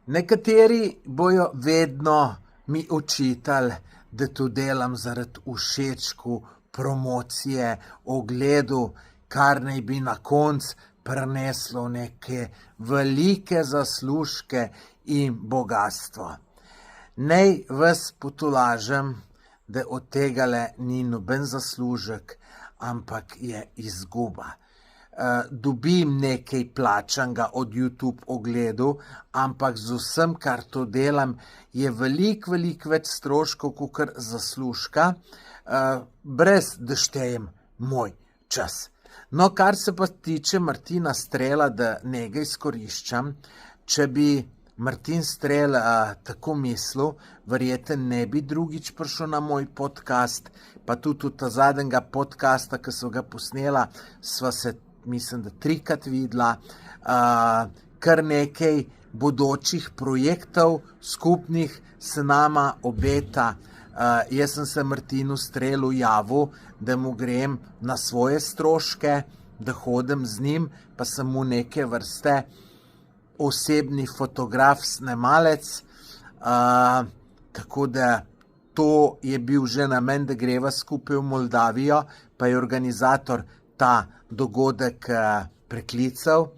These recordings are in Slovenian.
Nekateri bojo vedno mi očitali, da to delam zaradi všečku, promocije, ogledu, kar naj bi na koncu prineslo neke velike zaslužke in bogatstvo. Naj vas potolažim, da od tegale ni noben zaslužek, ampak je izguba. Dobim nekaj plačanega od YouTube ogledu, ampak z vsem, kar to delam, je veliko več stroškov kakor zaslužka, brez da štejem moj čas. No, kar se pa tiče Martina Strela, da njega izkoriščam, če bi Martin Strel tako mislil, verjetno ne bi drugič prišel na moj podcast, pa tudi ta zadnjega podcasta, ki so ga posnela, sva se, mislim, da 3-krat videla, kar nekaj bodočih projektov skupnih se nama obeta. Jaz sem se Martinu Strelu javil, da mu grem na svoje stroške, da hodim z njim, pa sem mu neke vrste osebni fotograf, snemalec, tako da to je bil že namen, da greva skupaj v Moldavijo, pa je organizator ta dogodek preklical.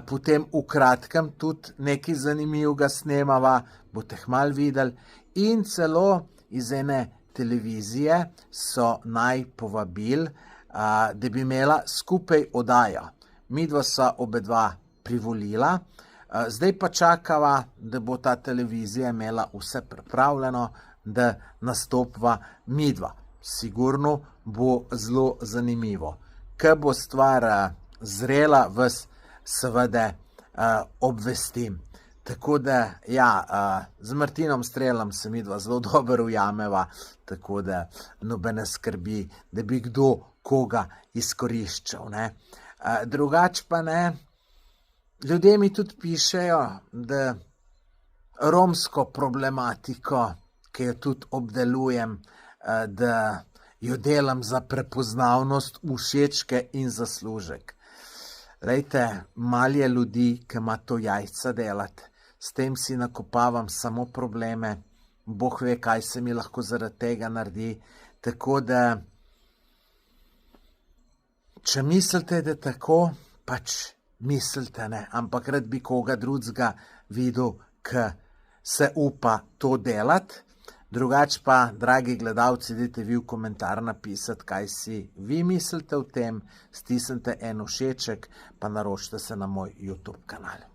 Potem v kratkem tudi nekaj zanimivega snemava, boste kmalu videli, in celo iz ene televizije so naj povabili, da bi imela skupaj oddajo. Midva sva obedva privolila, zdaj pa čakava, da bo ta televizija imela vse pripravljeno, da nastopva midva. Sigurno bo zelo zanimivo. Ko bo stvar zrela, vas seveda obvestim. Tako da, ja, z Martinom Strelom se midva zelo dobro ujameva, tako da nobene skrbi, da bi kdo koga izkoriščal, ne. Drugače pa ne, ljudje mi tudi pišejo, da romsko problematiko, ki jo tudi obdelujem, da jo delam za prepoznavnost, všečke in zaslužek. Glejte, malo je ljudi, ki ima to jajca delati, s tem si nakopavam samo probleme, Bog ve, kaj se mi lahko zaradi tega naredi, tako da, če mislite, da tako, pač mislite, ne, ampak rad bi koga drugega videl, ki se upa to delati. Drugače pa, dragi gledalci, dajte vi v komentar napisati, kaj si vi mislite o tem, stisnite en všeček, pa naročite se na moj YouTube kanal.